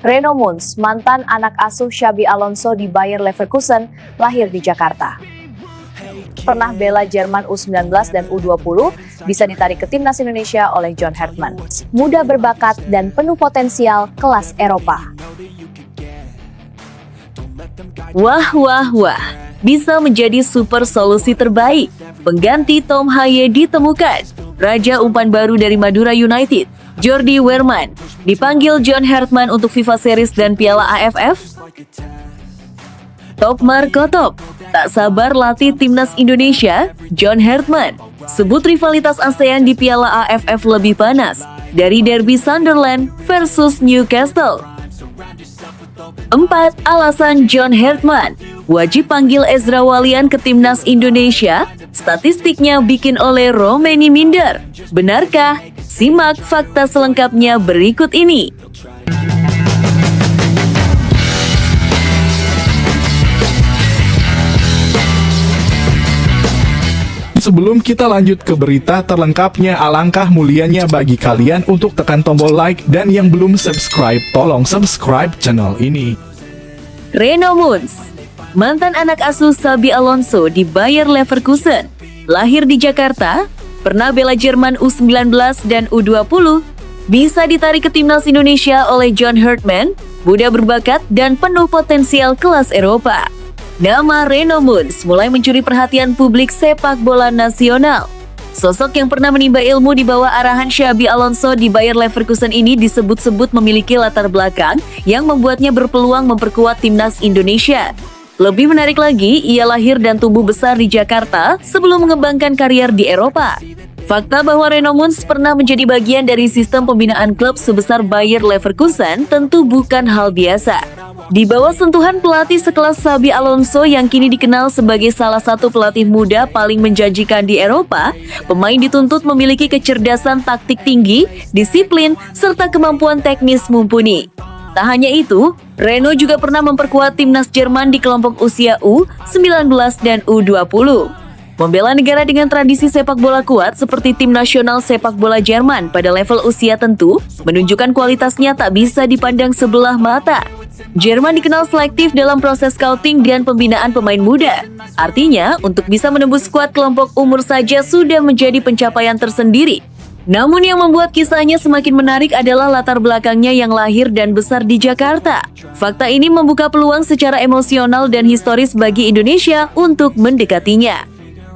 Reno Munz, mantan anak asuh Xabi Alonso di Bayer Leverkusen, lahir di Jakarta. Pernah bela Jerman U19 dan U20, bisa ditarik ke timnas Indonesia oleh John Hartman. Muda berbakat dan penuh potensial kelas Eropa. Wah, bisa menjadi super solusi terbaik. Pengganti Tom Haye ditemukan. Raja umpan baru dari Madura United, Jordi Weerman, dipanggil John Hartman untuk FIFA Series dan Piala AFF. Top Marco Top, tak sabar latih timnas Indonesia, John Hartman. Sebut rivalitas ASEAN di Piala AFF lebih panas dari derby Sunderland versus Newcastle. 4. Alasan John Hartman wajib panggil Ezra Walian ke timnas Indonesia. Statistiknya bikin oleh Romeni minder. Benarkah? Simak fakta selengkapnya berikut ini. Sebelum kita lanjut ke berita terlengkapnya, alangkah mulianya bagi kalian untuk tekan tombol like dan yang belum subscribe, tolong subscribe channel ini. Reno Munz, mantan anak asuh Xabi Alonso di Bayer Leverkusen, lahir di Jakarta, pernah bela Jerman U19 dan U20, bisa ditarik ke timnas Indonesia oleh John Hartman, muda berbakat dan penuh potensial kelas Eropa. Nama Reno Munz mulai mencuri perhatian publik sepak bola nasional. Sosok yang pernah menimba ilmu di bawah arahan Xabi Alonso di Bayer Leverkusen ini disebut-sebut memiliki latar belakang yang membuatnya berpeluang memperkuat timnas Indonesia. Lebih menarik lagi, ia lahir dan tumbuh besar di Jakarta sebelum mengembangkan karier di Eropa. Fakta bahwa Reno Munz pernah menjadi bagian dari sistem pembinaan klub sebesar Bayer Leverkusen tentu bukan hal biasa. Di bawah sentuhan pelatih sekelas Xabi Alonso yang kini dikenal sebagai salah satu pelatih muda paling menjanjikan di Eropa, pemain dituntut memiliki kecerdasan taktik tinggi, disiplin, serta kemampuan teknis mumpuni. Tak hanya itu, Reno juga pernah memperkuat timnas Jerman di kelompok usia U19 dan U20. Membela negara dengan tradisi sepak bola kuat seperti tim nasional sepak bola Jerman pada level usia tentu menunjukkan kualitasnya tak bisa dipandang sebelah mata. Jerman dikenal selektif dalam proses scouting dan pembinaan pemain muda. Artinya, untuk bisa menembus skuad kelompok umur saja sudah menjadi pencapaian tersendiri. Namun yang membuat kisahnya semakin menarik adalah latar belakangnya yang lahir dan besar di Jakarta. Fakta ini membuka peluang secara emosional dan historis bagi Indonesia untuk mendekatinya.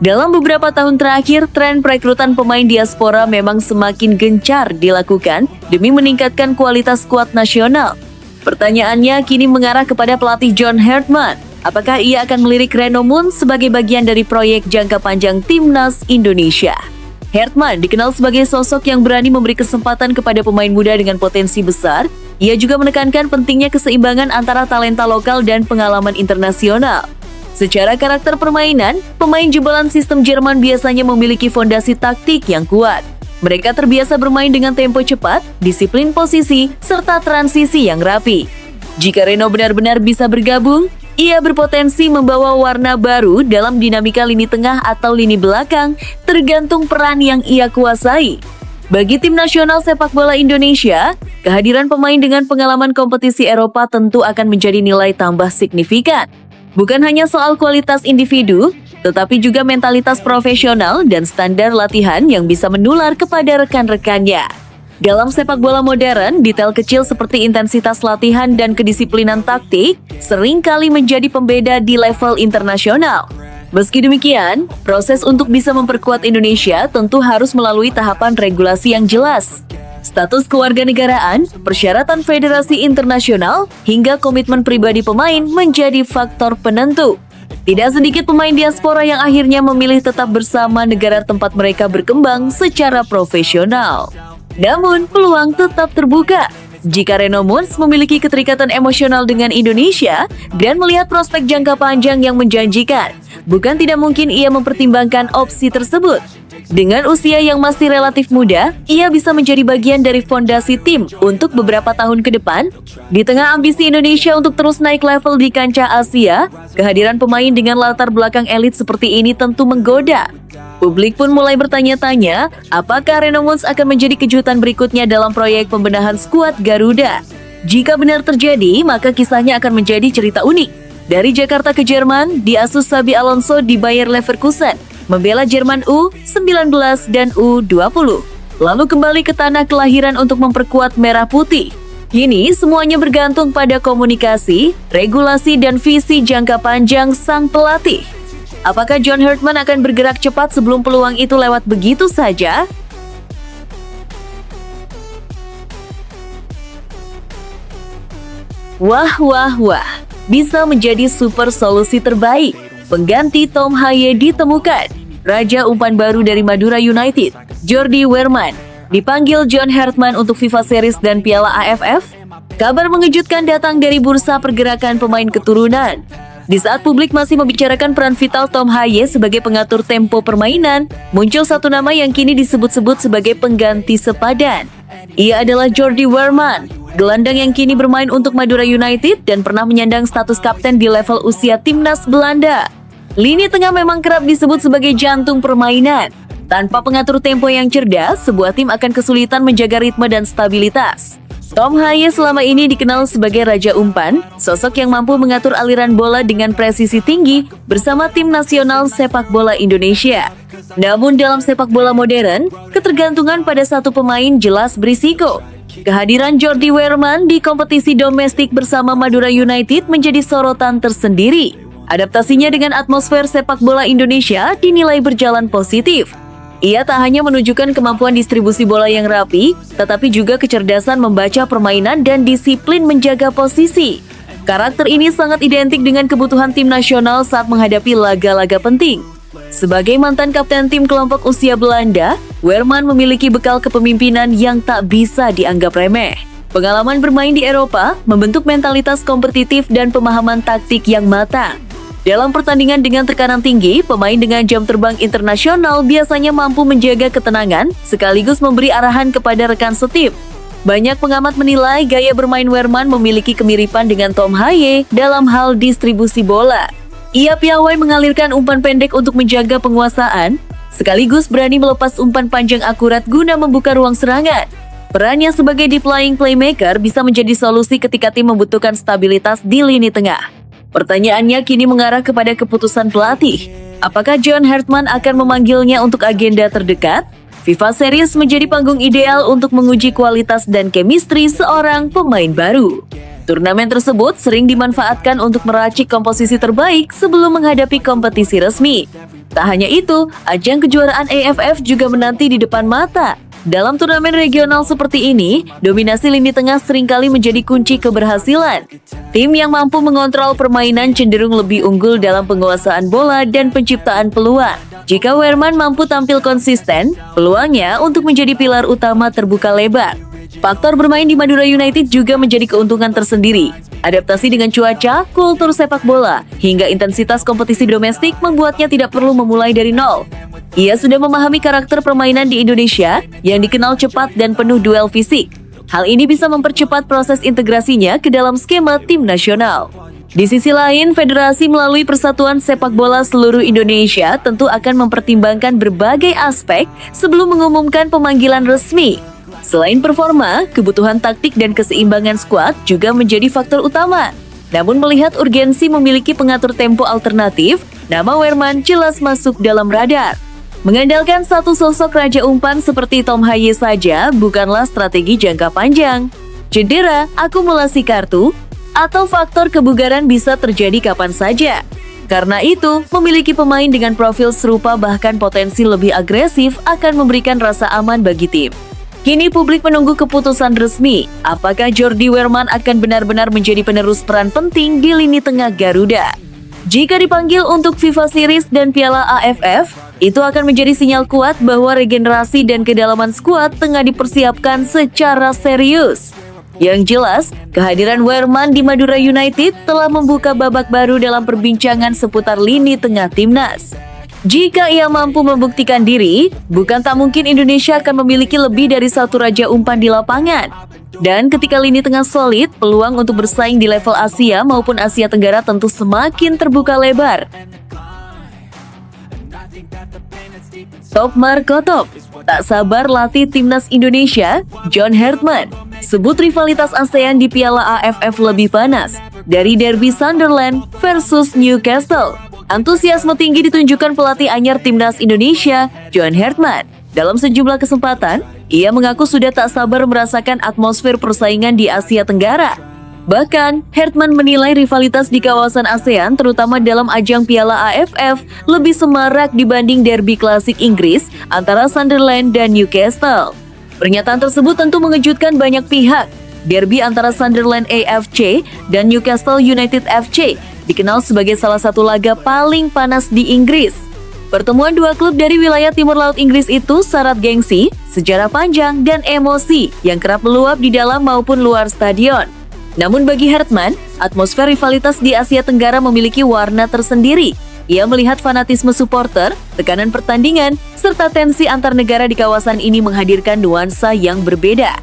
Dalam beberapa tahun terakhir, tren perekrutan pemain diaspora memang semakin gencar dilakukan demi meningkatkan kualitas skuad nasional. Pertanyaannya kini mengarah kepada pelatih John Hartman. Apakah ia akan melirik Reno Munz sebagai bagian dari proyek jangka panjang timnas Indonesia? Hartman dikenal sebagai sosok yang berani memberi kesempatan kepada pemain muda dengan potensi besar. Ia juga menekankan pentingnya keseimbangan antara talenta lokal dan pengalaman internasional. Secara karakter permainan, pemain jebolan sistem Jerman biasanya memiliki fondasi taktik yang kuat. Mereka terbiasa bermain dengan tempo cepat, disiplin posisi, serta transisi yang rapi. Jika Reno benar-benar bisa bergabung, ia berpotensi membawa warna baru dalam dinamika lini tengah atau lini belakang, tergantung peran yang ia kuasai. Bagi tim nasional sepak bola Indonesia, kehadiran pemain dengan pengalaman kompetisi Eropa tentu akan menjadi nilai tambah signifikan. Bukan hanya soal kualitas individu, tetapi juga mentalitas profesional dan standar latihan yang bisa menular kepada rekan-rekannya. Dalam sepak bola modern, detail kecil seperti intensitas latihan dan kedisiplinan taktik seringkali menjadi pembeda di level internasional. Meski demikian, proses untuk bisa memperkuat Indonesia tentu harus melalui tahapan regulasi yang jelas. Status kewarganegaraan, persyaratan federasi internasional, hingga komitmen pribadi pemain menjadi faktor penentu. Tidak sedikit pemain diaspora yang akhirnya memilih tetap bersama negara tempat mereka berkembang secara profesional. Namun, peluang tetap terbuka. Jika Reno Munz memiliki keterikatan emosional dengan Indonesia dan melihat prospek jangka panjang yang menjanjikan, bukan tidak mungkin ia mempertimbangkan opsi tersebut. Dengan usia yang masih relatif muda, ia bisa menjadi bagian dari fondasi tim untuk beberapa tahun ke depan. Di tengah ambisi Indonesia untuk terus naik level di kancah Asia, kehadiran pemain dengan latar belakang elit seperti ini tentu menggoda. Publik pun mulai bertanya-tanya, apakah Reno Munz akan menjadi kejutan berikutnya dalam proyek pembenahan skuad Garuda? Jika benar terjadi, maka kisahnya akan menjadi cerita unik. Dari Jakarta ke Jerman, diasuh Xabi Alonso di Bayer Leverkusen, membela Jerman U19 dan U20. Lalu kembali ke tanah kelahiran untuk memperkuat merah putih. Kini semuanya bergantung pada komunikasi, regulasi, dan visi jangka panjang sang pelatih. Apakah John Hartman akan bergerak cepat sebelum peluang itu lewat begitu saja? Wah, bisa menjadi super solusi terbaik. Pengganti Tom Haye ditemukan. Raja umpan baru dari Madura United, Jordi Weerman, dipanggil John Hartman untuk FIFA Series dan Piala AFF. Kabar mengejutkan datang dari bursa pergerakan pemain keturunan. Di saat publik masih membicarakan peran vital Tom Haye sebagai pengatur tempo permainan, muncul satu nama yang kini disebut-sebut sebagai pengganti sepadan. Ia adalah Jordi Weerman, gelandang yang kini bermain untuk Madura United dan pernah menyandang status kapten di level usia timnas Belanda. Lini tengah memang kerap disebut sebagai jantung permainan. Tanpa pengatur tempo yang cerdas, sebuah tim akan kesulitan menjaga ritme dan stabilitas. Tom Haye selama ini dikenal sebagai raja umpan, sosok yang mampu mengatur aliran bola dengan presisi tinggi bersama tim nasional sepak bola Indonesia. Namun dalam sepak bola modern, ketergantungan pada satu pemain jelas berisiko. Kehadiran Jordi Weerman di kompetisi domestik bersama Madura United menjadi sorotan tersendiri. Adaptasinya dengan atmosfer sepak bola Indonesia dinilai berjalan positif. Ia tak hanya menunjukkan kemampuan distribusi bola yang rapi, tetapi juga kecerdasan membaca permainan dan disiplin menjaga posisi. Karakter ini sangat identik dengan kebutuhan tim nasional saat menghadapi laga-laga penting. Sebagai mantan kapten tim kelompok usia Belanda, Weerman memiliki bekal kepemimpinan yang tak bisa dianggap remeh. Pengalaman bermain di Eropa membentuk mentalitas kompetitif dan pemahaman taktik yang matang. Dalam pertandingan dengan tekanan tinggi, pemain dengan jam terbang internasional biasanya mampu menjaga ketenangan sekaligus memberi arahan kepada rekan setim. Banyak pengamat menilai gaya bermain Weerman memiliki kemiripan dengan Tom Haye dalam hal distribusi bola. Ia piawai mengalirkan umpan pendek untuk menjaga penguasaan, sekaligus berani melepas umpan panjang akurat guna membuka ruang serangan. Perannya sebagai deep lying playmaker bisa menjadi solusi ketika tim membutuhkan stabilitas di lini tengah. Pertanyaannya kini mengarah kepada keputusan pelatih. Apakah John Hartman akan memanggilnya untuk agenda terdekat? FIFA Series menjadi panggung ideal untuk menguji kualitas dan chemistry seorang pemain baru. Turnamen tersebut sering dimanfaatkan untuk meracik komposisi terbaik sebelum menghadapi kompetisi resmi. Tak hanya itu, ajang kejuaraan AFF juga menanti di depan mata. Dalam turnamen regional seperti ini, dominasi lini tengah seringkali menjadi kunci keberhasilan. Tim yang mampu mengontrol permainan cenderung lebih unggul dalam penguasaan bola dan penciptaan peluang. Jika Weerman mampu tampil konsisten, peluangnya untuk menjadi pilar utama terbuka lebar. Faktor bermain di Madura United juga menjadi keuntungan tersendiri. Adaptasi dengan cuaca, kultur sepak bola, hingga intensitas kompetisi domestik membuatnya tidak perlu memulai dari nol. Ia sudah memahami karakter permainan di Indonesia yang dikenal cepat dan penuh duel fisik. Hal ini bisa mempercepat proses integrasinya ke dalam skema tim nasional. Di sisi lain, federasi melalui Persatuan Sepak Bola Seluruh Indonesia tentu akan mempertimbangkan berbagai aspek sebelum mengumumkan pemanggilan resmi. Selain performa, kebutuhan taktik dan keseimbangan skuad juga menjadi faktor utama. Namun melihat urgensi memiliki pengatur tempo alternatif, nama Weerman jelas masuk dalam radar. Mengandalkan satu sosok raja umpan seperti Tom Haye saja bukanlah strategi jangka panjang. Cedera, akumulasi kartu, atau faktor kebugaran bisa terjadi kapan saja. Karena itu, memiliki pemain dengan profil serupa bahkan potensi lebih agresif akan memberikan rasa aman bagi tim. Kini publik menunggu keputusan resmi, apakah Jordi Weerman akan benar-benar menjadi penerus peran penting di lini tengah Garuda. Jika dipanggil untuk FIFA Series dan Piala AFF, itu akan menjadi sinyal kuat bahwa regenerasi dan kedalaman skuad tengah dipersiapkan secara serius. Yang jelas, kehadiran Weerman di Madura United telah membuka babak baru dalam perbincangan seputar lini tengah timnas. Jika ia mampu membuktikan diri, bukan tak mungkin Indonesia akan memiliki lebih dari satu raja umpan di lapangan. Dan ketika lini tengah solid, peluang untuk bersaing di level Asia maupun Asia Tenggara tentu semakin terbuka lebar. Top Marco Top, tak sabar latih timnas Indonesia, John Hertman. Sebut rivalitas ASEAN di Piala AFF lebih panas dari derby Sunderland versus Newcastle. Antusiasme tinggi ditunjukkan pelatih anyar timnas Indonesia, John Hertman. Dalam sejumlah kesempatan, ia mengaku sudah tak sabar merasakan atmosfer persaingan di Asia Tenggara. Bahkan, Hertman menilai rivalitas di kawasan ASEAN terutama dalam ajang Piala AFF lebih semarak dibanding derby klasik Inggris antara Sunderland dan Newcastle. Pernyataan tersebut tentu mengejutkan banyak pihak. Derby antara Sunderland AFC dan Newcastle United FC dikenal sebagai salah satu laga paling panas di Inggris. Pertemuan dua klub dari wilayah timur laut Inggris itu syarat gengsi, sejarah panjang, dan emosi yang kerap meluap di dalam maupun luar stadion. Namun bagi Hertman, atmosfer rivalitas di Asia Tenggara memiliki warna tersendiri. Ia melihat fanatisme supporter, tekanan pertandingan, serta tensi antar negara di kawasan ini menghadirkan nuansa yang berbeda.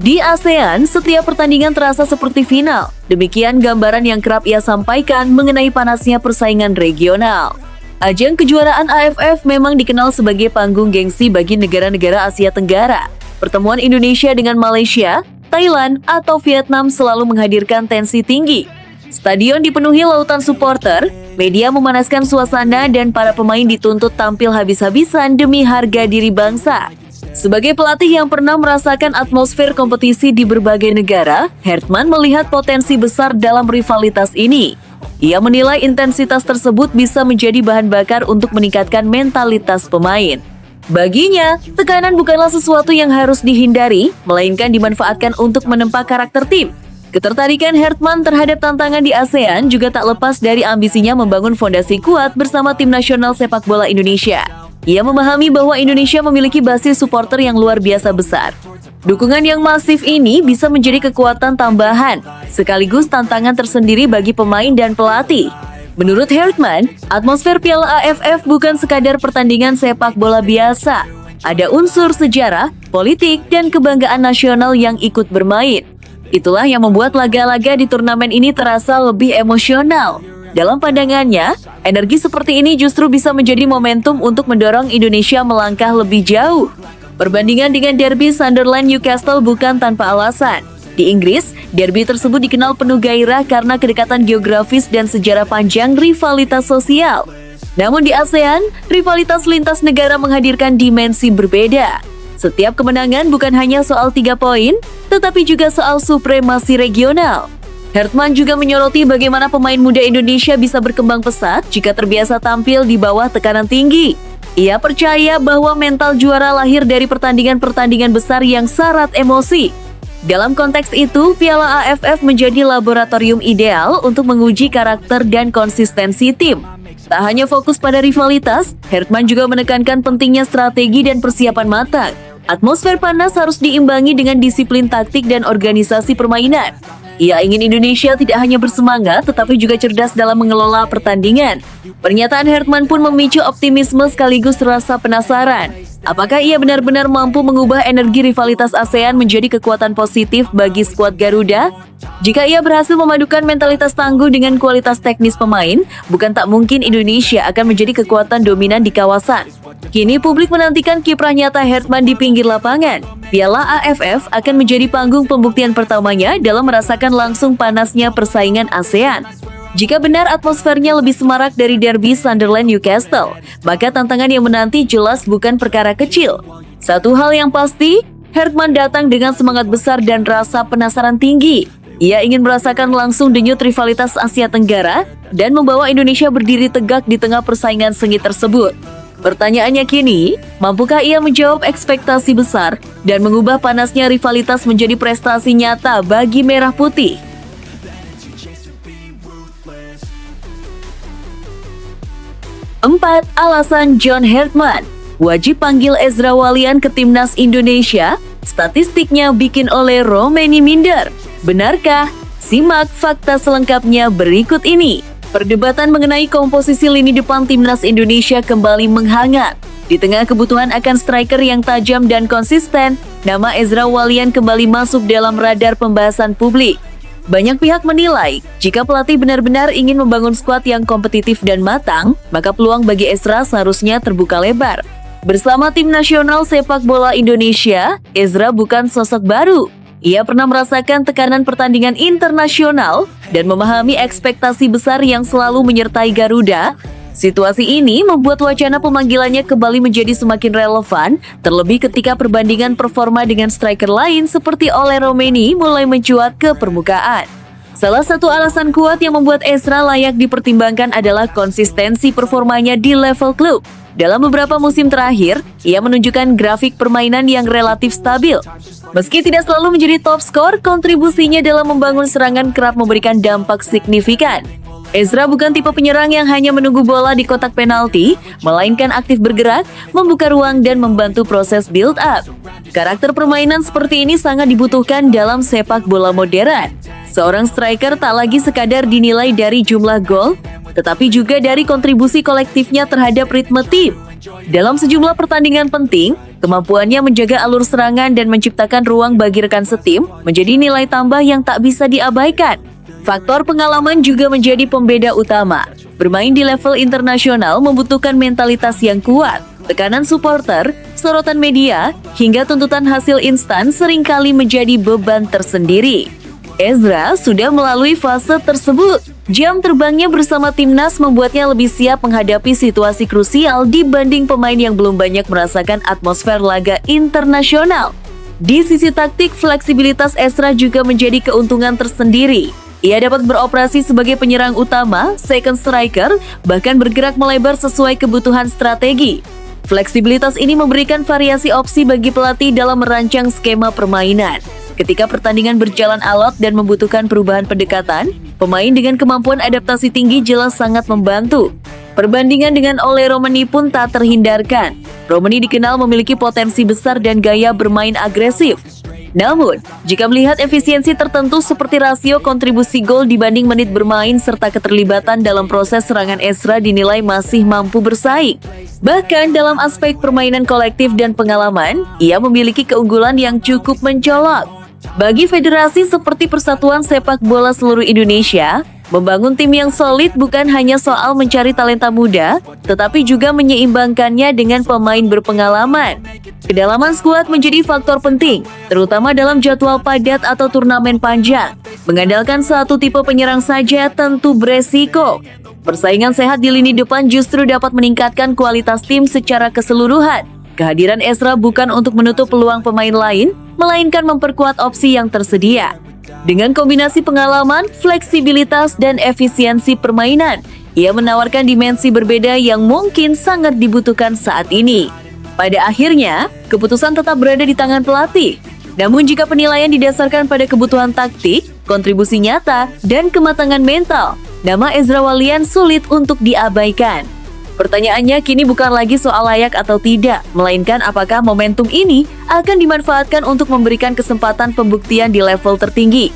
Di ASEAN, setiap pertandingan terasa seperti final. Demikian gambaran yang kerap ia sampaikan mengenai panasnya persaingan regional. Ajang kejuaraan AFF memang dikenal sebagai panggung gengsi bagi negara-negara Asia Tenggara. Pertemuan Indonesia dengan Malaysia, Thailand, atau Vietnam selalu menghadirkan tensi tinggi. Stadion dipenuhi lautan supporter, media memanaskan suasana, dan para pemain dituntut tampil habis-habisan demi harga diri bangsa. Sebagai pelatih yang pernah merasakan atmosfer kompetisi di berbagai negara, Hertman melihat potensi besar dalam rivalitas ini. Ia menilai intensitas tersebut bisa menjadi bahan bakar untuk meningkatkan mentalitas pemain. Baginya, tekanan bukanlah sesuatu yang harus dihindari, melainkan dimanfaatkan untuk menempa karakter tim. Ketertarikan Hertman terhadap tantangan di ASEAN juga tak lepas dari ambisinya membangun fondasi kuat bersama tim nasional sepak bola Indonesia. Ia memahami bahwa Indonesia memiliki basis supporter yang luar biasa besar. Dukungan yang masif ini bisa menjadi kekuatan tambahan, sekaligus tantangan tersendiri bagi pemain dan pelatih. Menurut Hertman, atmosfer Piala AFF bukan sekadar pertandingan sepak bola biasa. Ada unsur sejarah, politik, dan kebanggaan nasional yang ikut bermain. Itulah yang membuat laga-laga di turnamen ini terasa lebih emosional. Dalam pandangannya, energi seperti ini justru bisa menjadi momentum untuk mendorong Indonesia melangkah lebih jauh. Perbandingan dengan derby Sunderland Newcastle bukan tanpa alasan. Di Inggris, derby tersebut dikenal penuh gairah karena kedekatan geografis dan sejarah panjang rivalitas sosial. Namun di ASEAN, rivalitas lintas negara menghadirkan dimensi berbeda. Setiap kemenangan bukan hanya soal 3 poin, tetapi juga soal supremasi regional. Hertman juga menyoroti bagaimana pemain muda Indonesia bisa berkembang pesat jika terbiasa tampil di bawah tekanan tinggi. Ia percaya bahwa mental juara lahir dari pertandingan-pertandingan besar yang syarat emosi. Dalam konteks itu, Piala AFF menjadi laboratorium ideal untuk menguji karakter dan konsistensi tim. Tak hanya fokus pada rivalitas, Hertman juga menekankan pentingnya strategi dan persiapan matang. Atmosfer panas harus diimbangi dengan disiplin taktik dan organisasi permainan. Ia ingin Indonesia tidak hanya bersemangat, tetapi juga cerdas dalam mengelola pertandingan. Pernyataan Hertman pun memicu optimisme sekaligus rasa penasaran. Apakah ia benar-benar mampu mengubah energi rivalitas ASEAN menjadi kekuatan positif bagi skuad Garuda? Jika ia berhasil memadukan mentalitas tangguh dengan kualitas teknis pemain, bukan tak mungkin Indonesia akan menjadi kekuatan dominan di kawasan. Kini publik menantikan kiprah nyata Hertman di pinggir lapangan. Piala AFF akan menjadi panggung pembuktian pertamanya dalam merasakan langsung panasnya persaingan ASEAN. Jika benar atmosfernya lebih semarak dari derby Sunderland Newcastle, maka tantangan yang menanti jelas bukan perkara kecil. Satu hal yang pasti, Hertman datang dengan semangat besar dan rasa penasaran tinggi. Ia ingin merasakan langsung denyut rivalitas Asia Tenggara dan membawa Indonesia berdiri tegak di tengah persaingan sengit tersebut. Pertanyaannya kini, mampukah ia menjawab ekspektasi besar dan mengubah panasnya rivalitas menjadi prestasi nyata bagi Merah Putih? 4. Alasan John Hertman wajib panggil Ezra Walian ke Timnas Indonesia, statistiknya bikin oleh Romeni minder. Benarkah? Simak fakta selengkapnya berikut ini. Perdebatan mengenai komposisi lini depan Timnas Indonesia kembali menghangat. Di tengah kebutuhan akan striker yang tajam dan konsisten, nama Ezra Walian kembali masuk dalam radar pembahasan publik. Banyak pihak menilai, jika pelatih benar-benar ingin membangun skuad yang kompetitif dan matang, maka peluang bagi Ezra seharusnya terbuka lebar. Bersama tim nasional sepak bola Indonesia, Ezra bukan sosok baru. Ia pernah merasakan tekanan pertandingan internasional dan memahami ekspektasi besar yang selalu menyertai Garuda. Situasi ini membuat wacana pemanggilannya kembali menjadi semakin relevan, terlebih ketika perbandingan performa dengan striker lain seperti Ole Romeni mulai mencuat ke permukaan. Salah satu alasan kuat yang membuat Ezra layak dipertimbangkan adalah konsistensi performanya di level klub. Dalam beberapa musim terakhir, ia menunjukkan grafik permainan yang relatif stabil. Meski tidak selalu menjadi top skor, kontribusinya dalam membangun serangan kerap memberikan dampak signifikan. Ezra bukan tipe penyerang yang hanya menunggu bola di kotak penalti, melainkan aktif bergerak, membuka ruang dan membantu proses build up. Karakter permainan seperti ini sangat dibutuhkan dalam sepak bola modern. Seorang striker tak lagi sekadar dinilai dari jumlah gol, tetapi juga dari kontribusi kolektifnya terhadap ritme tim. Dalam sejumlah pertandingan penting, kemampuannya menjaga alur serangan dan menciptakan ruang bagi rekan setim menjadi nilai tambah yang tak bisa diabaikan. Faktor pengalaman juga menjadi pembeda utama. Bermain di level internasional membutuhkan mentalitas yang kuat. Tekanan supporter, sorotan media, hingga tuntutan hasil instan seringkali menjadi beban tersendiri. Ezra sudah melalui fase tersebut. Jam terbangnya bersama timnas membuatnya lebih siap menghadapi situasi krusial dibanding pemain yang belum banyak merasakan atmosfer laga internasional. Di sisi taktik, fleksibilitas Ezra juga menjadi keuntungan tersendiri. Ia dapat beroperasi sebagai penyerang utama, second striker, bahkan bergerak melebar sesuai kebutuhan strategi. Fleksibilitas ini memberikan variasi opsi bagi pelatih dalam merancang skema permainan. Ketika pertandingan berjalan alot dan membutuhkan perubahan pendekatan, pemain dengan kemampuan adaptasi tinggi jelas sangat membantu. Perbandingan dengan Ole Romeni pun tak terhindarkan. Romeni dikenal memiliki potensi besar dan gaya bermain agresif. Namun, jika melihat efisiensi tertentu seperti rasio kontribusi gol dibanding menit bermain serta keterlibatan dalam proses serangan, Ezra dinilai masih mampu bersaing. Bahkan dalam aspek permainan kolektif dan pengalaman, ia memiliki keunggulan yang cukup mencolok. Bagi federasi seperti Persatuan Sepak Bola Seluruh Indonesia, membangun tim yang solid bukan hanya soal mencari talenta muda, tetapi juga menyeimbangkannya dengan pemain berpengalaman. Kedalaman skuad menjadi faktor penting, terutama dalam jadwal padat atau turnamen panjang. Mengandalkan satu tipe penyerang saja tentu beresiko. Persaingan sehat di lini depan justru dapat meningkatkan kualitas tim secara keseluruhan. Kehadiran Ezra bukan untuk menutup peluang pemain lain, melainkan memperkuat opsi yang tersedia. Dengan kombinasi pengalaman, fleksibilitas, dan efisiensi permainan, ia menawarkan dimensi berbeda yang mungkin sangat dibutuhkan saat ini. Pada akhirnya, keputusan tetap berada di tangan pelatih. Namun jika penilaian didasarkan pada kebutuhan taktik, kontribusi nyata, dan kematangan mental, nama Ezra Walian sulit untuk diabaikan. Pertanyaannya kini bukan lagi soal layak atau tidak, melainkan apakah momentum ini akan dimanfaatkan untuk memberikan kesempatan pembuktian di level tertinggi.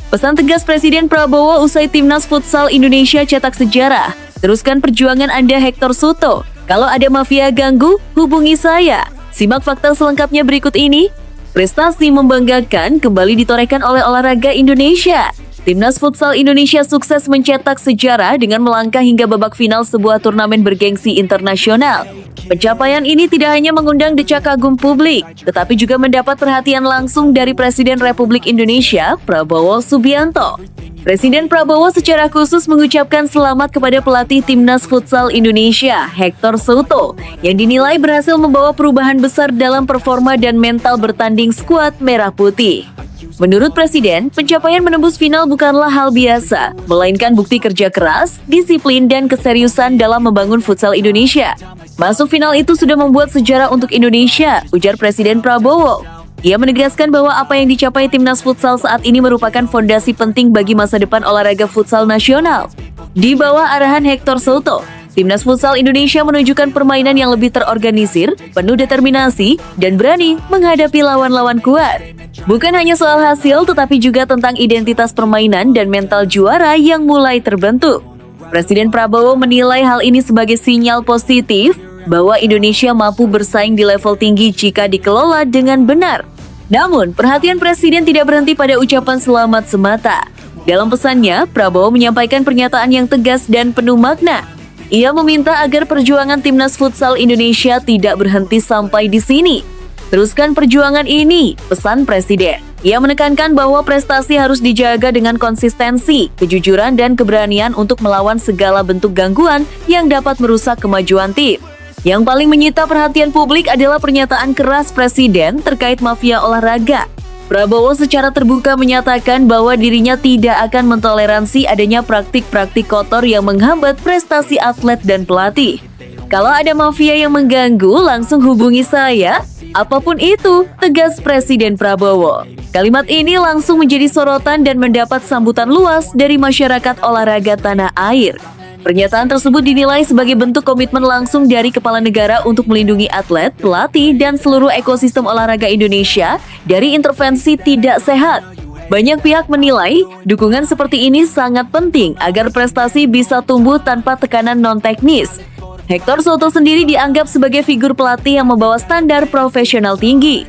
Pesan tegas Presiden Prabowo usai Timnas Futsal Indonesia cetak sejarah. Teruskan perjuangan Anda, Hector Soto. Kalau ada mafia ganggu, hubungi saya. Simak fakta selengkapnya berikut ini. Prestasi membanggakan kembali ditorehkan oleh olahraga Indonesia. Timnas Futsal Indonesia sukses mencetak sejarah dengan melangkah hingga babak final sebuah turnamen bergengsi internasional. Pencapaian ini tidak hanya mengundang decak kagum publik, tetapi juga mendapat perhatian langsung dari Presiden Republik Indonesia, Prabowo Subianto. Presiden Prabowo secara khusus mengucapkan selamat kepada pelatih Timnas Futsal Indonesia, Hector Soto, yang dinilai berhasil membawa perubahan besar dalam performa dan mental bertanding skuad Merah Putih. Menurut Presiden, pencapaian menembus final bukanlah hal biasa, melainkan bukti kerja keras, disiplin, dan keseriusan dalam membangun futsal Indonesia. Masuk final itu sudah membuat sejarah untuk Indonesia, ujar Presiden Prabowo. Ia menegaskan bahwa apa yang dicapai Timnas Futsal saat ini merupakan fondasi penting bagi masa depan olahraga futsal nasional. Di bawah arahan Hector Soto, Timnas Futsal Indonesia menunjukkan permainan yang lebih terorganisir, penuh determinasi, dan berani menghadapi lawan-lawan kuat. Bukan hanya soal hasil, tetapi juga tentang identitas permainan dan mental juara yang mulai terbentuk. Presiden Prabowo menilai hal ini sebagai sinyal positif bahwa Indonesia mampu bersaing di level tinggi jika dikelola dengan benar. Namun, perhatian Presiden tidak berhenti pada ucapan selamat semata. Dalam pesannya, Prabowo menyampaikan pernyataan yang tegas dan penuh makna. Ia meminta agar perjuangan timnas futsal Indonesia tidak berhenti sampai di sini. Teruskan perjuangan ini, pesan Presiden. Ia menekankan bahwa prestasi harus dijaga dengan konsistensi, kejujuran, dan keberanian untuk melawan segala bentuk gangguan yang dapat merusak kemajuan tim. Yang paling menyita perhatian publik adalah pernyataan keras Presiden terkait mafia olahraga. Prabowo secara terbuka menyatakan bahwa dirinya tidak akan mentoleransi adanya praktik-praktik kotor yang menghambat prestasi atlet dan pelatih. Kalau ada mafia yang mengganggu, langsung hubungi saya. Apapun itu, tegas Presiden Prabowo. Kalimat ini langsung menjadi sorotan dan mendapat sambutan luas dari masyarakat olahraga tanah air. Pernyataan tersebut dinilai sebagai bentuk komitmen langsung dari kepala negara untuk melindungi atlet, pelatih, dan seluruh ekosistem olahraga Indonesia dari intervensi tidak sehat. Banyak pihak menilai dukungan seperti ini sangat penting agar prestasi bisa tumbuh tanpa tekanan non-teknis. Hector Soto sendiri dianggap sebagai figur pelatih yang membawa standar profesional tinggi.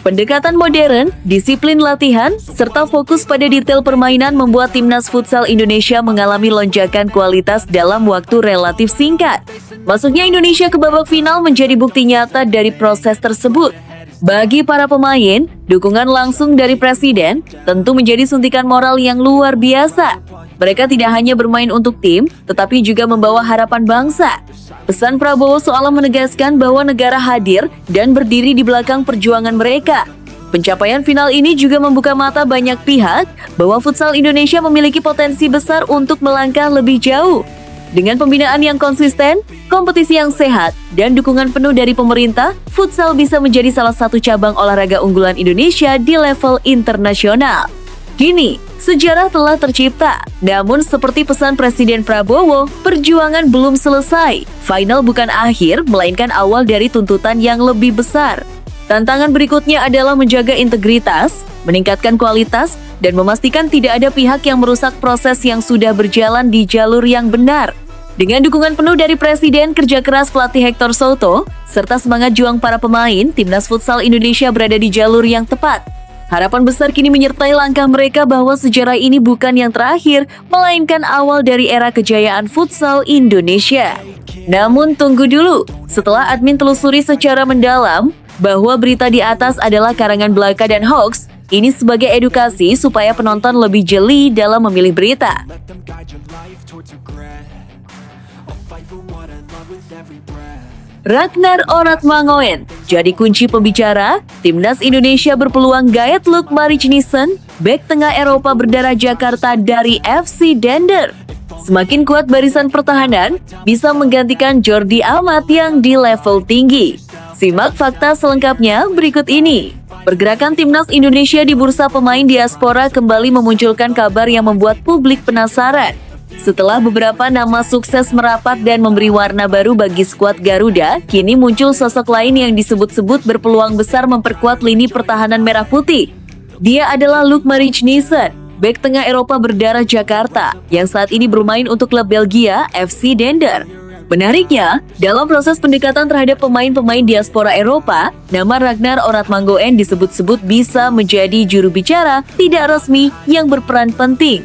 Pendekatan modern, disiplin latihan, serta fokus pada detail permainan membuat timnas futsal Indonesia mengalami lonjakan kualitas dalam waktu relatif singkat. Masuknya Indonesia ke babak final menjadi bukti nyata dari proses tersebut. Bagi para pemain, dukungan langsung dari Presiden tentu menjadi suntikan moral yang luar biasa. Mereka tidak hanya bermain untuk tim, tetapi juga membawa harapan bangsa. Pesan Prabowo seolah menegaskan bahwa negara hadir dan berdiri di belakang perjuangan mereka. Pencapaian final ini juga membuka mata banyak pihak bahwa futsal Indonesia memiliki potensi besar untuk melangkah lebih jauh. Dengan pembinaan yang konsisten, kompetisi yang sehat, dan dukungan penuh dari pemerintah, futsal bisa menjadi salah satu cabang olahraga unggulan Indonesia di level internasional. Kini, sejarah telah tercipta. Namun seperti pesan Presiden Prabowo, perjuangan belum selesai. Final bukan akhir, melainkan awal dari tuntutan yang lebih besar. Tantangan berikutnya adalah menjaga integritas, meningkatkan kualitas, dan memastikan tidak ada pihak yang merusak proses yang sudah berjalan di jalur yang benar. Dengan dukungan penuh dari Presiden, kerja keras pelatih Hector Soto, serta semangat juang para pemain, timnas futsal Indonesia berada di jalur yang tepat. Harapan besar kini menyertai langkah mereka bahwa sejarah ini bukan yang terakhir, melainkan awal dari era kejayaan futsal Indonesia. Namun tunggu dulu, setelah admin telusuri secara mendalam bahwa berita di atas adalah karangan belaka dan hoax, ini sebagai edukasi supaya penonton lebih jeli dalam memilih berita. Ragnar Oratmangoen jadi kunci pembicara. Timnas Indonesia berpeluang gayet Luuk Marijnissen, bek tengah Eropa berdarah Jakarta dari FC Dender. Semakin kuat barisan pertahanan, bisa menggantikan Jordi Amat yang di level tinggi. Simak fakta selengkapnya berikut ini. Pergerakan timnas Indonesia di bursa pemain diaspora kembali memunculkan kabar yang membuat publik penasaran. Setelah beberapa nama sukses merapat dan memberi warna baru bagi skuad Garuda, kini muncul sosok lain yang disebut-sebut berpeluang besar memperkuat lini pertahanan merah putih. Dia adalah Luuk Marijnissen, bek tengah Eropa berdarah Jakarta, yang saat ini bermain untuk klub Belgia FC Dender. Menariknya, dalam proses pendekatan terhadap pemain-pemain diaspora Eropa, nama Ragnar Oratmangoen disebut-sebut bisa menjadi juru bicara tidak resmi yang berperan penting.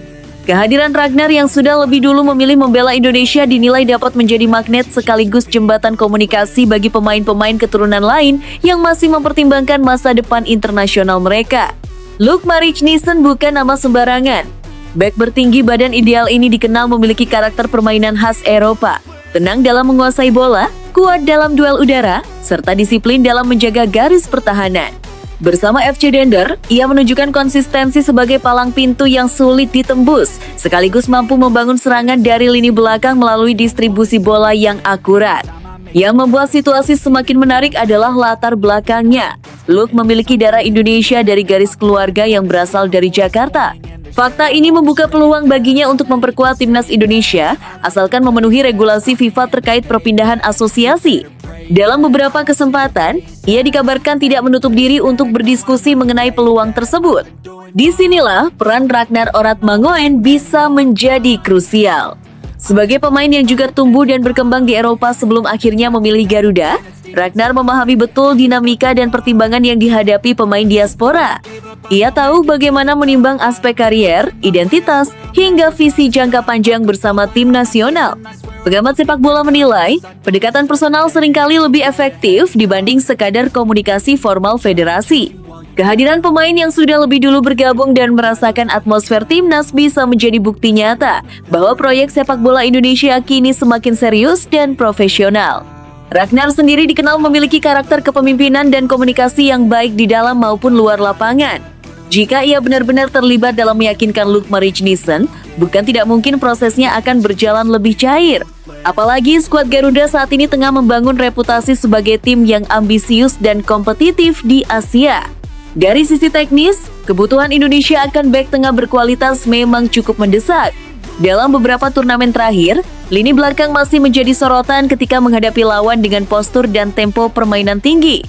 Kehadiran Ragnar yang sudah lebih dulu memilih membela Indonesia dinilai dapat menjadi magnet sekaligus jembatan komunikasi bagi pemain-pemain keturunan lain yang masih mempertimbangkan masa depan internasional mereka. Luuk Marijnissen bukan nama sembarangan. Bek bertinggi badan ideal ini dikenal memiliki karakter permainan khas Eropa. Tenang dalam menguasai bola, kuat dalam duel udara, serta disiplin dalam menjaga garis pertahanan. Bersama FC Dender, ia menunjukkan konsistensi sebagai palang pintu yang sulit ditembus, sekaligus mampu membangun serangan dari lini belakang melalui distribusi bola yang akurat. Yang membuat situasi semakin menarik adalah latar belakangnya. Luuk memiliki darah Indonesia dari garis keluarga yang berasal dari Jakarta. Fakta ini membuka peluang baginya untuk memperkuat timnas Indonesia, asalkan memenuhi regulasi FIFA terkait perpindahan asosiasi. Dalam beberapa kesempatan, ia dikabarkan tidak menutup diri untuk berdiskusi mengenai peluang tersebut. Disinilah peran Ragnar Oratmangoen bisa menjadi krusial. Sebagai pemain yang juga tumbuh dan berkembang di Eropa sebelum akhirnya memilih Garuda, Ragnar memahami betul dinamika dan pertimbangan yang dihadapi pemain diaspora. Ia tahu bagaimana menimbang aspek karier, identitas, hingga visi jangka panjang bersama tim nasional. Pengamat sepak bola menilai, pendekatan personal seringkali lebih efektif dibanding sekadar komunikasi formal federasi. Kehadiran pemain yang sudah lebih dulu bergabung dan merasakan atmosfer timnas bisa menjadi bukti nyata bahwa proyek sepak bola Indonesia kini semakin serius dan profesional. Ragnar sendiri dikenal memiliki karakter kepemimpinan dan komunikasi yang baik di dalam maupun luar lapangan. Jika ia benar-benar terlibat dalam meyakinkan Luke Marijnissen, bukan tidak mungkin prosesnya akan berjalan lebih cair. Apalagi skuad Garuda saat ini tengah membangun reputasi sebagai tim yang ambisius dan kompetitif di Asia. Dari sisi teknis, kebutuhan Indonesia akan bek tengah berkualitas memang cukup mendesak. Dalam beberapa turnamen terakhir, lini belakang masih menjadi sorotan ketika menghadapi lawan dengan postur dan tempo permainan tinggi.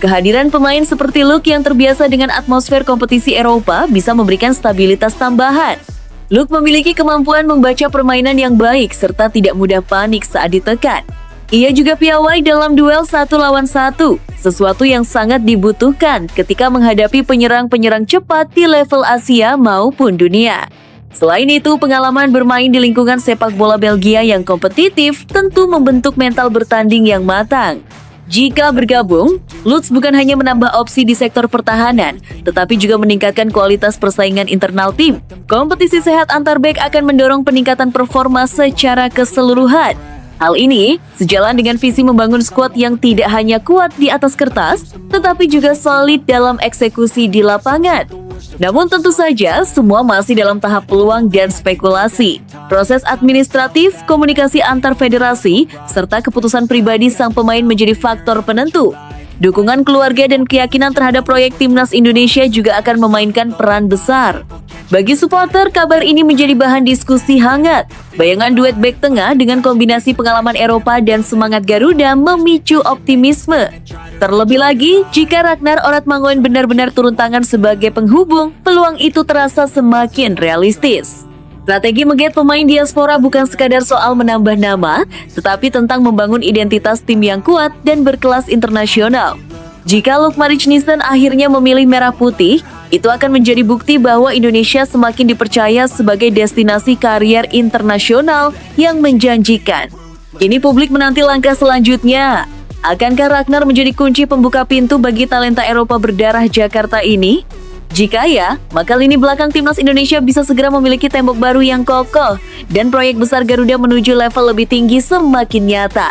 Kehadiran pemain seperti Luke yang terbiasa dengan atmosfer kompetisi Eropa bisa memberikan stabilitas tambahan. Luke memiliki kemampuan membaca permainan yang baik serta tidak mudah panik saat ditekan. Ia juga piawai dalam duel 1 lawan 1, sesuatu yang sangat dibutuhkan ketika menghadapi penyerang-penyerang cepat di level Asia maupun dunia. Selain itu, pengalaman bermain di lingkungan sepak bola Belgia yang kompetitif tentu membentuk mental bertanding yang matang. Jika bergabung, Lutz bukan hanya menambah opsi di sektor pertahanan, tetapi juga meningkatkan kualitas persaingan internal tim. Kompetisi sehat antar bek akan mendorong peningkatan performa secara keseluruhan. Hal ini sejalan dengan visi membangun skuad yang tidak hanya kuat di atas kertas, tetapi juga solid dalam eksekusi di lapangan. Namun tentu saja semua masih dalam tahap peluang dan spekulasi. Proses administratif, komunikasi antar federasi, serta keputusan pribadi sang pemain menjadi faktor penentu. Dukungan keluarga dan keyakinan terhadap proyek timnas Indonesia juga akan memainkan peran besar. Bagi supporter, kabar ini menjadi bahan diskusi hangat. Bayangan duet bek tengah dengan kombinasi pengalaman Eropa dan semangat Garuda memicu optimisme. Terlebih lagi, jika Ragnar Oratmangoen benar-benar turun tangan sebagai penghubung, peluang itu terasa semakin realistis. Strategi menggait pemain diaspora bukan sekadar soal menambah nama, tetapi tentang membangun identitas tim yang kuat dan berkelas internasional. Jika Luke Marijnissen akhirnya memilih merah putih, itu akan menjadi bukti bahwa Indonesia semakin dipercaya sebagai destinasi karier internasional yang menjanjikan. Kini publik menanti langkah selanjutnya. Akankah Ragnar menjadi kunci pembuka pintu bagi talenta Eropa berdarah Jakarta ini? Jika ya, maka lini belakang timnas Indonesia bisa segera memiliki tembok baru yang kokoh dan proyek besar Garuda menuju level lebih tinggi semakin nyata.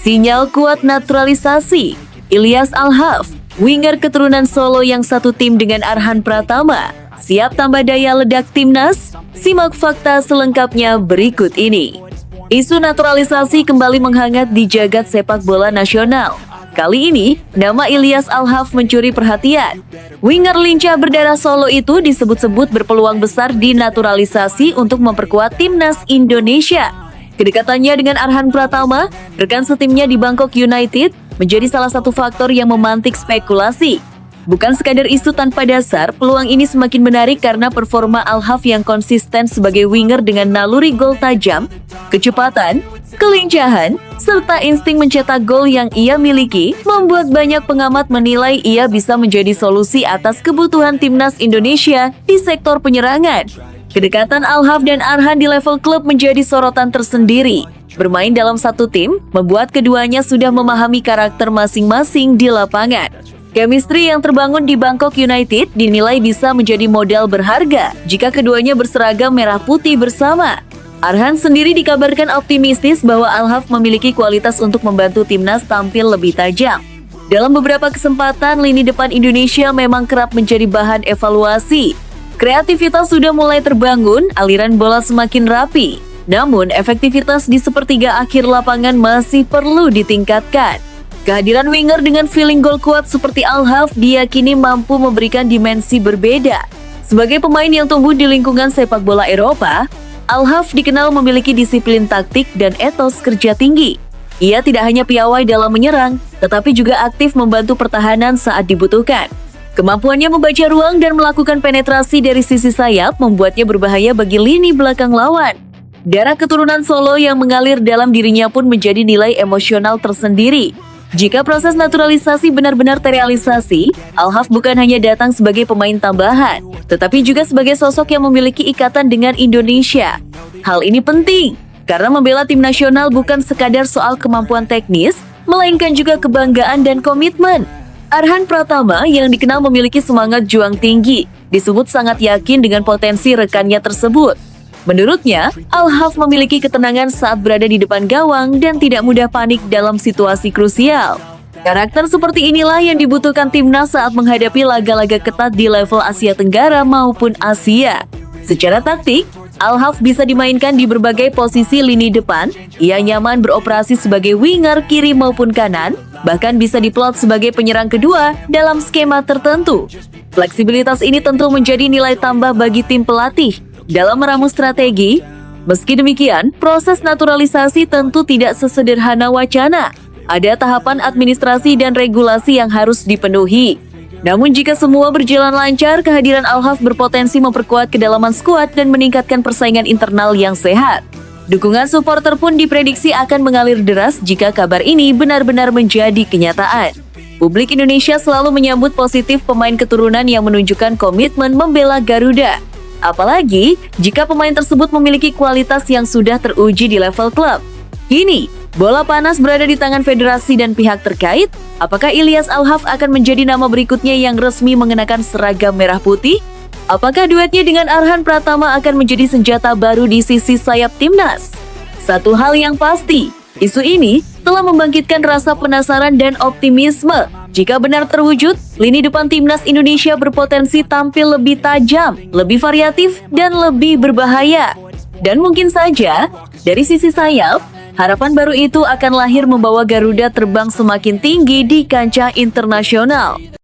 Sinyal kuat naturalisasi. Ilyas Al-Haf, winger keturunan Solo yang satu tim dengan Arhan Pratama, siap tambah daya ledak timnas? Simak fakta selengkapnya berikut ini. Isu naturalisasi kembali menghangat di jagat sepak bola nasional. Kali ini, nama Ilyas Al-Haf mencuri perhatian. Winger lincah berdarah Solo itu disebut-sebut berpeluang besar dinaturalisasi untuk memperkuat timnas Indonesia. Kedekatannya dengan Arhan Pratama, rekan setimnya di Bangkok United, menjadi salah satu faktor yang memantik spekulasi. Bukan sekadar isu tanpa dasar, peluang ini semakin menarik karena performa Al-Haf yang konsisten sebagai winger dengan naluri gol tajam, kecepatan, kelincahan, serta insting mencetak gol yang ia miliki, membuat banyak pengamat menilai ia bisa menjadi solusi atas kebutuhan timnas Indonesia di sektor penyerangan. Kedekatan Al-Haf dan Arhan di level klub menjadi sorotan tersendiri. Bermain dalam satu tim, membuat keduanya sudah memahami karakter masing-masing di lapangan. Chemistry yang terbangun di Bangkok United dinilai bisa menjadi modal berharga jika keduanya berseragam merah putih bersama. Arhan sendiri dikabarkan optimistis bahwa Al-Haf memiliki kualitas untuk membantu timnas tampil lebih tajam. Dalam beberapa kesempatan, lini depan Indonesia memang kerap menjadi bahan evaluasi. Kreativitas sudah mulai terbangun, aliran bola semakin rapi. Namun, efektivitas di sepertiga akhir lapangan masih perlu ditingkatkan. Kehadiran winger dengan feeling gol kuat seperti Al-Haf diyakini mampu memberikan dimensi berbeda. Sebagai pemain yang tumbuh di lingkungan sepak bola Eropa, Al-Haf dikenal memiliki disiplin taktik dan etos kerja tinggi. Ia tidak hanya piawai dalam menyerang, tetapi juga aktif membantu pertahanan saat dibutuhkan. Kemampuannya membaca ruang dan melakukan penetrasi dari sisi sayap membuatnya berbahaya bagi lini belakang lawan. Darah keturunan Solo yang mengalir dalam dirinya pun menjadi nilai emosional tersendiri. Jika proses naturalisasi benar-benar terrealisasi, Al-Haf bukan hanya datang sebagai pemain tambahan, tetapi juga sebagai sosok yang memiliki ikatan dengan Indonesia. Hal ini penting, karena membela tim nasional bukan sekadar soal kemampuan teknis, melainkan juga kebanggaan dan komitmen. Arhan Pratama yang dikenal memiliki semangat juang tinggi, disebut sangat yakin dengan potensi rekannya tersebut. Menurutnya, Al-Haf memiliki ketenangan saat berada di depan gawang dan tidak mudah panik dalam situasi krusial. Karakter seperti inilah yang dibutuhkan timnas saat menghadapi laga-laga ketat di level Asia Tenggara maupun Asia. Secara taktik, Al-Haf bisa dimainkan di berbagai posisi lini depan. Ia nyaman beroperasi sebagai winger kiri maupun kanan, bahkan bisa diplot sebagai penyerang kedua dalam skema tertentu. Fleksibilitas ini tentu menjadi nilai tambah bagi tim pelatih dalam meramu strategi. Meski demikian, proses naturalisasi tentu tidak sesederhana wacana. Ada tahapan administrasi dan regulasi yang harus dipenuhi. Namun jika semua berjalan lancar, kehadiran Al-Haf berpotensi memperkuat kedalaman skuad dan meningkatkan persaingan internal yang sehat. Dukungan supporter pun diprediksi akan mengalir deras jika kabar ini benar-benar menjadi kenyataan. Publik Indonesia selalu menyambut positif pemain keturunan yang menunjukkan komitmen membela Garuda. Apalagi jika pemain tersebut memiliki kualitas yang sudah teruji di level klub. Kini, bola panas berada di tangan federasi dan pihak terkait. Apakah Ilyas Al-Haf akan menjadi nama berikutnya yang resmi mengenakan seragam merah putih? Apakah duetnya dengan Arhan Pratama akan menjadi senjata baru di sisi sayap timnas? Satu hal yang pasti, isu ini telah membangkitkan rasa penasaran dan optimisme. Jika benar terwujud, lini depan timnas Indonesia berpotensi tampil lebih tajam, lebih variatif, dan lebih berbahaya. Dan mungkin saja, dari sisi sayap, harapan baru itu akan lahir membawa Garuda terbang semakin tinggi di kancah internasional.